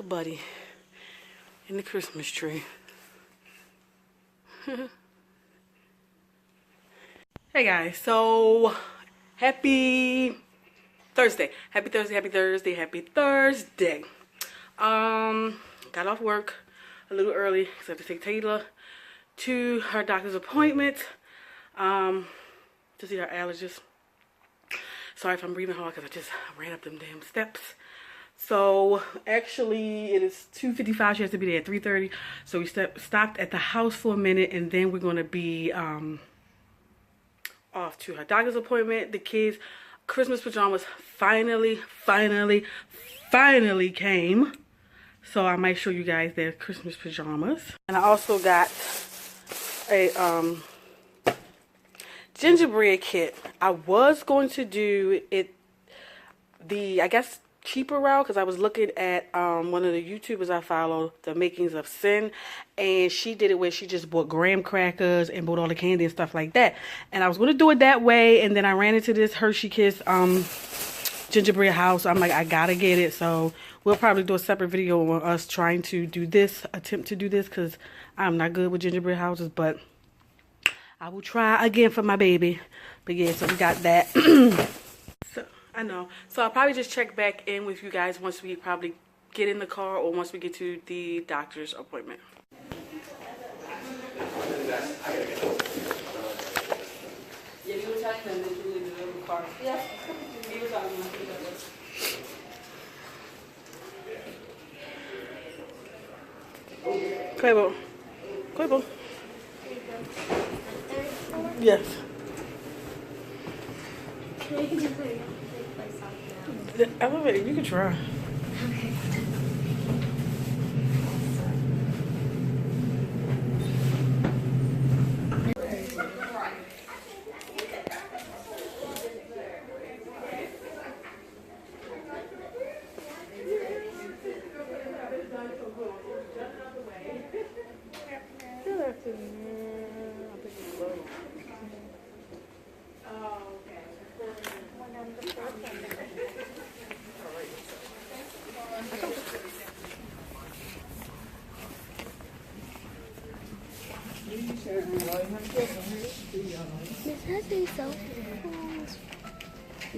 a buddy in the Christmas tree. Hey guys, so happy Thursday. Happy Thursday, happy Thursday, happy Thursday. Got off work a little early because I have to take Taylah to her doctor's appointment to see her allergist. Sorry if I'm breathing hard because I just ran up them damn steps. So actually it is 2:55. She has to be there at 3:30. So we stopped at the house for a minute, and then we're going to be off to her doctor's appointment. The kids' Christmas pajamas finally came. So I might show you guys their Christmas pajamas. And I also got a gingerbread kit. I was going to do it I guess cheaper route, because I was looking at one of the YouTubers I follow, The Makings of Sin, and she did it where she just bought graham crackers and bought all the candy and stuff like that. And I was going to do it that way, and then I ran into this Hershey Kiss gingerbread house. I'm like, I gotta get it. So we'll probably do a separate video on us trying to do this, attempt to do this, because I'm not good with gingerbread houses, but I will try again for my baby. But yeah, so we got that. So I know. So I'll probably just check back in with you guys once we probably get in the car or once we get to the doctor's appointment. Yeah, you were telling them that you were in the car. Yeah. You were talking about this. Quavo. Quavo. Yes. The elevator, you can try. Okay.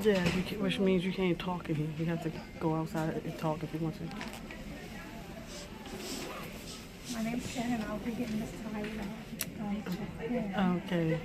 Yeah, which means you can't talk in here. You have to go outside and talk if you want to. My name's Shannon. I'll be getting this Taylah. Okay.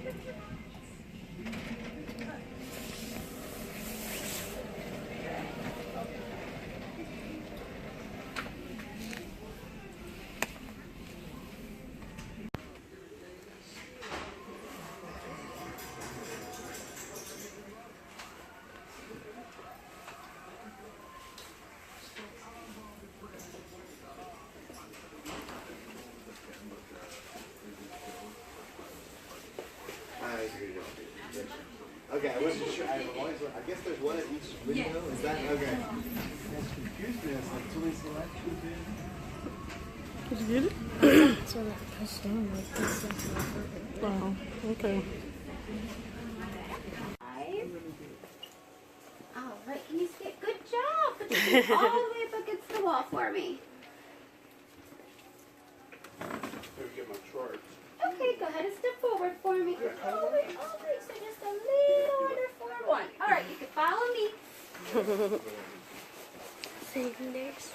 Okay, I wasn't sure. I guess there's one at each window. Is that okay? That's confused me. It's like too selection. Did you get it? So that pushed down like this into my burger. Wow. Okay. All right, can you skip? Good job. Put your feet all the way up against the wall for me. Get my charts. Okay, go ahead and step forward for me. All right, so just a little under forward one. All right, you can follow me. Saving theirs.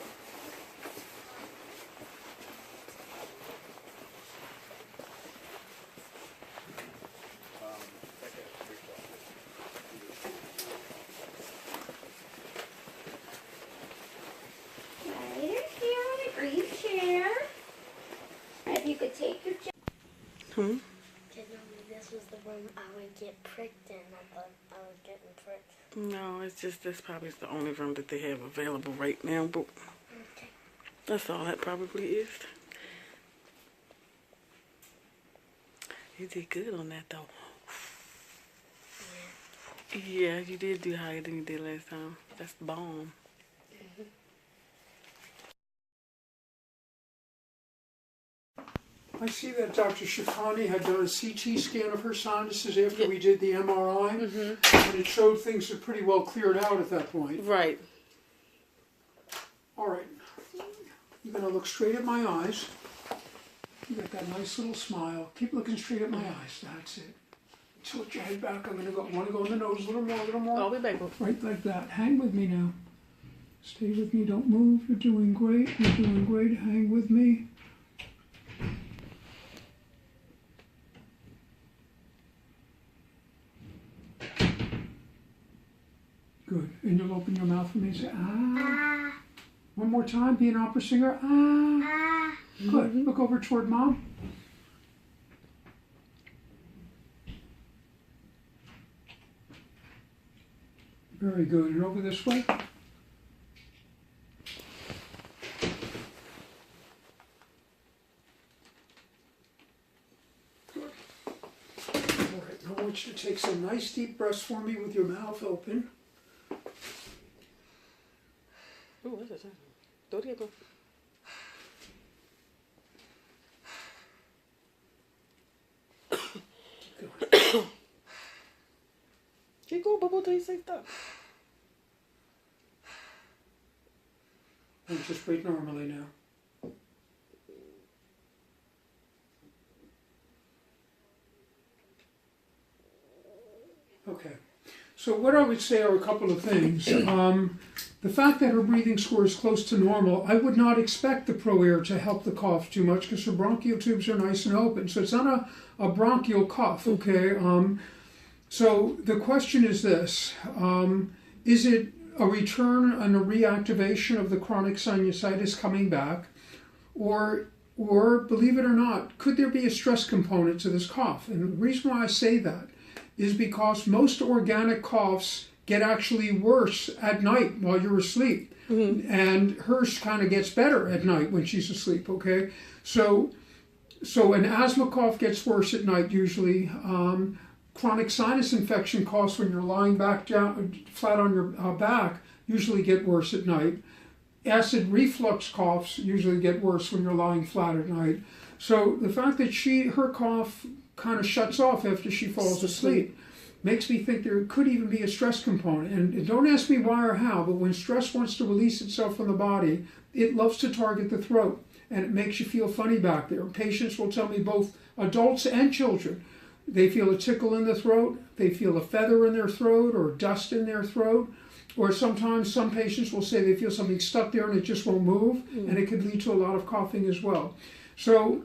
Right here on a green chair. And if you could take your chair. This was the one I would get pricked in. I thought I was getting pricked. No, it's just this probably is the only room that they have available right now, but Okay. that's all that probably is. You did good on that though. Yeah, you did do higher than you did last time. That's the bomb. I see that Dr. Shafani had done a CT scan of her sinuses after we did the MRI, and it showed things are pretty well cleared out at that point. Right. All right. You're going to look straight at my eyes. You got that nice little smile. Keep looking straight at my eyes. That's it. Tilt your head back. I'm going to want to go in the nose a little more, a little more. I'll be back. Right like that. Hang with me now. Stay with me. Don't move. You're doing great. You're doing great. Hang with me. Good. And you'll open your mouth for me and say, ah. One more time. Be an opera singer. Ah. Good. Look over toward Mom. Very good. And over this way. Good. All right. Now I want you to take some nice deep breaths for me with your mouth open. Ooh, what's this? Do it again. Keep going, bubble, till you say stop. And just breathe normally now. Okay. So what I would say are a couple of things. The fact that her breathing score is close to normal, I would not expect the ProAir to help the cough too much because her bronchial tubes are nice and open. So it's not a bronchial cough, okay? So the question is this, is it a return and a reactivation of the chronic sinusitis coming back? Or believe it or not, could there be a stress component to this cough? And the reason why I say that is because most organic coughs get actually worse at night while you're asleep. Mm-hmm. And hers kind of gets better at night when she's asleep, okay? So an asthma cough gets worse at night usually. Chronic sinus infection coughs when you're lying back down, flat on your back, usually get worse at night. Acid reflux coughs usually get worse when you're lying flat at night. So the fact that her cough kind of shuts off after she falls asleep makes me think there could even be a stress component. And don't ask me why or how, but when stress wants to release itself from the body, it loves to target the throat, and it makes you feel funny back there. Patients will tell me, both adults and children, they feel a tickle in the throat, they feel a feather in their throat or dust in their throat, or sometimes some patients will say they feel something stuck there and it just won't move, and it could lead to a lot of coughing as well. So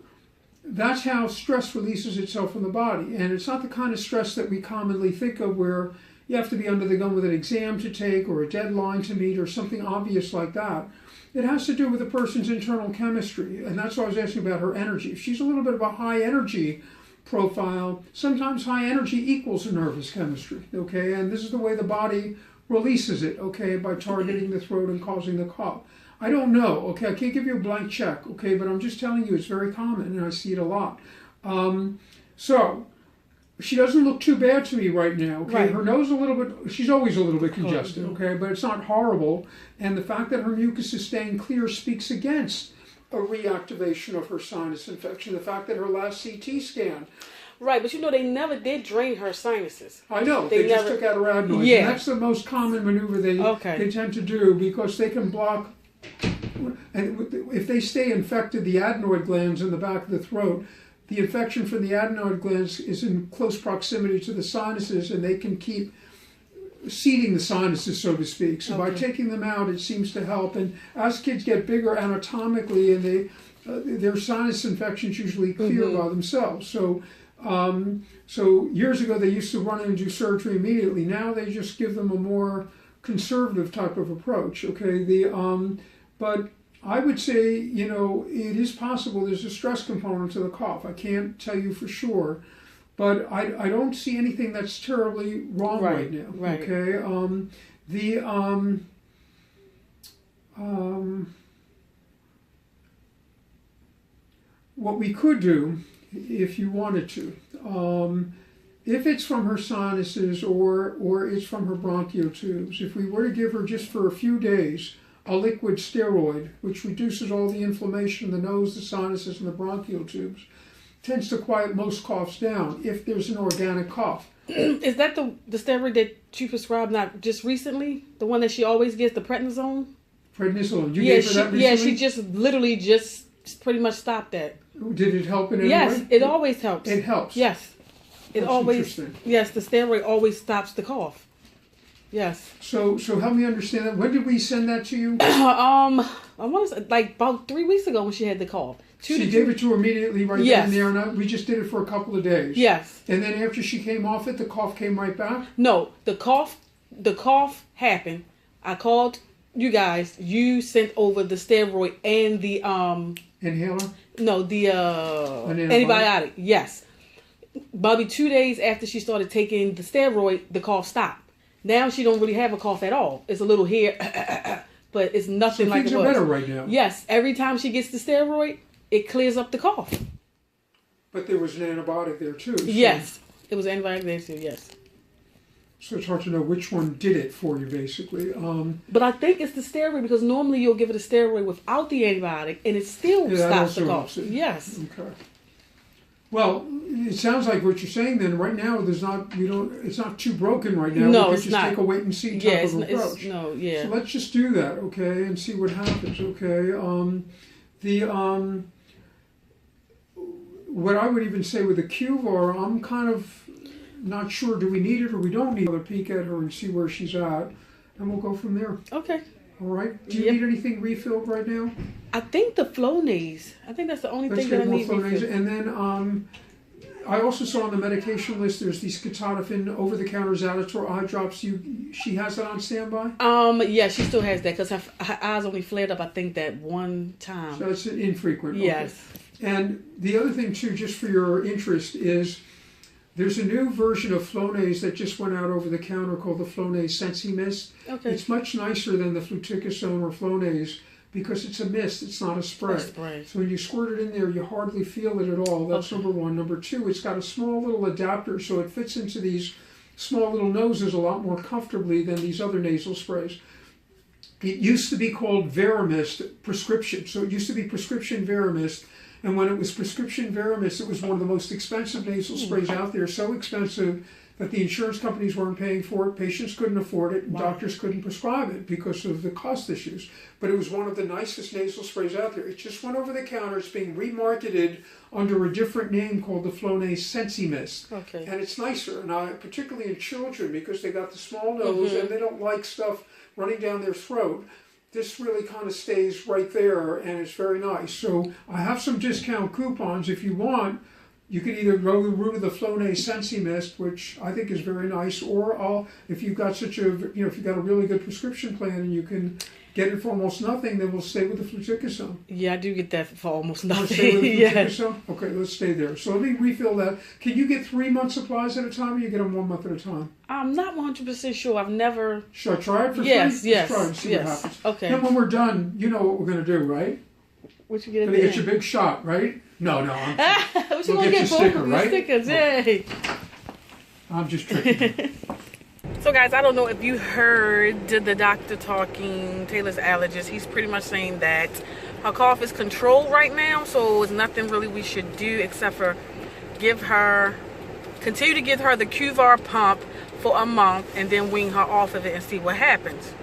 that's how stress releases itself from the body. And it's not the kind of stress that we commonly think of where you have to be under the gun with an exam to take or a deadline to meet or something obvious like that. It has to do with a person's internal chemistry. And that's why I was asking about her energy. If she's a little bit of a high energy profile, sometimes high energy equals a nervous chemistry, okay? And this is the way the body releases it, okay, by targeting the throat and causing the cough. I don't know, okay, I can't give you a blank check, okay, but I'm just telling you it's very common and I see it a lot. So, she doesn't look too bad to me right now, okay? Right. Her nose a little bit, she's always a little bit congested, okay, but it's not horrible. And the fact that her mucus is staying clear speaks against a reactivation of her sinus infection. The fact that her last CT scan. Right, but they never did drain her sinuses. I know, they just took out her adenoids. Yeah. And that's the most common maneuver they tend to do because they can block. And if they stay infected, the adenoid glands in the back of the throat, the infection from the adenoid glands is in close proximity to the sinuses, and they can keep seeding the sinuses, so to speak. So by taking them out, it seems to help. And as kids get bigger anatomically, and their sinus infections usually clear by themselves. So years ago, they used to run in and do surgery immediately. Now they just give them a more conservative type of approach. Okay, but I would say, it is possible there's a stress component to the cough. I can't tell you for sure, but I don't see anything that's terribly wrong right now. Right. Okay. What we could do, if you wanted to, if it's from her sinuses or it's from her bronchial tubes, if we were to give her just for a few days a liquid steroid, which reduces all the inflammation in the nose, the sinuses, and the bronchial tubes, tends to quiet most coughs down if there's an organic cough. Is that the steroid that you prescribed not just recently? The one that she always gets, the prednisone? Prednisolone. You Yeah, gave her that recently? yeah, she just literally just pretty much stopped that. Did it help in any Yes, way? it always helps. It helps. Yes. It That's always, interesting. yes, the steroid always stops the cough. Yes. So help me understand that. When did we send that to you? I want to say like about 3 weeks ago when she had the cough. She gave it to her immediately right Yes. then and there, and we just did it for a couple of days. Yes. And then after she came off it, the cough came right back? No, the cough happened. I called you guys. You sent over the steroid and the Inhaler? no, the An antibiotic. Yes. Probably 2 days after she started taking the steroid, the cough stopped. Now she don't really have a cough at all. It's a little here, but it's nothing So like things it are was. better right now. Yes, every time she gets the steroid, it clears up the cough. But there was an antibiotic there too. So, Yes, it was antibiotic there too. Yes, So it's hard to know which one did it for you, basically. but I think it's the steroid because normally you'll give it a steroid without the antibiotic, and it still Yeah, that stops the also cough. helps it. Yes. Okay. Well, it sounds like what you're saying then. Right now, it's not too broken right now. No, we can it's just not. take a wait and see Yeah, type it's, of it's approach. no, yeah. So let's just do that, okay, and see what happens, okay? What I would even say with the QVAR, I'm kind of not sure. Do we need it or we don't need another peek at her and see where she's at, and we'll go from there. Okay. All right. Do you Yep. need anything refilled right now? I think the Flonase. I think that's the only Let's thing that get I more need. Flonase. refilled. And then I also saw on the medication list there's these ketotifen over-the-counter Zaditor eye drops. She has that on standby? Yeah, she still has that because her eyes only flared up. I think that one time. So it's infrequent. Yes. Okay. And the other thing too, just for your interest, is there's a new version of Flonase that just went out over the counter called the Flonase Sensi Mist. Okay. It's much nicer than the fluticasone or Flonase because it's a mist, it's not a spray. A spray. So when you squirt it in there, you hardly feel it at all. That's number one. Number two, it's got a small little adapter, so it fits into these small little noses a lot more comfortably than these other nasal sprays. It used to be called Veramist prescription. So it used to be prescription Veramist. And when it was prescription Veramist, it was one of the most expensive nasal sprays out there. So expensive that the insurance companies weren't paying for it, patients couldn't afford it, and doctors couldn't prescribe it because of the cost issues. But it was one of the nicest nasal sprays out there. It just went over the counter. It's being remarketed under a different name called the Flonase Sensi Mist. Okay. And it's nicer, and particularly in children because they got the small nose and they don't like stuff running down their throat. This really kind of stays right there, and it's very nice. So I have some discount coupons if you want. You can either go the route of the Flonase Sensi Mist, which I think is very nice, or if you've got if you've got a really good prescription plan and you can get it for almost nothing, then we'll stay with the fluticasone. Yeah, I do get that for almost Want to stay with nothing. the Yes. fluticasone? Okay, let's stay there. So let me refill that. Can you get 3 month supplies at a time, or you get them 1 month at a time? I'm not 100% sure. I've never. Should I try it for Yes, free? yes, Let's try it and see yes. what happens. Okay. Then when we're done, you know what we're going to do, right? What you get? Gonna get your big shot, right? No, I'm What you We'll gonna get get? your Both sticker, of your right? stickers, yay! I'm just tricking. So guys, I don't know if you heard the doctor talking, Taylor's allergist. He's pretty much saying that her cough is controlled right now, so it's nothing really we should do except for continue to give her the QVAR pump for a month and then wean her off of it and see what happens.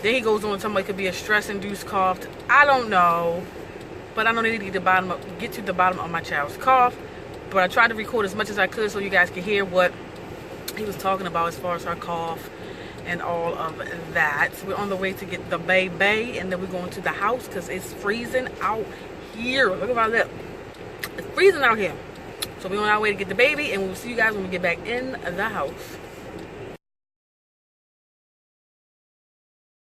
Then he goes on to tell me it could be a stress-induced cough. I don't know, but I know they need to get to the bottom of my child's cough. But I tried to record as much as I could so you guys could hear what he was talking about as far as her cough and all of that. We're on the way to get the baby, and then we're going to the house because it's freezing out here. Look at my lip. It's freezing out here. So we're on our way to get the baby, and we'll see you guys when we get back in the house.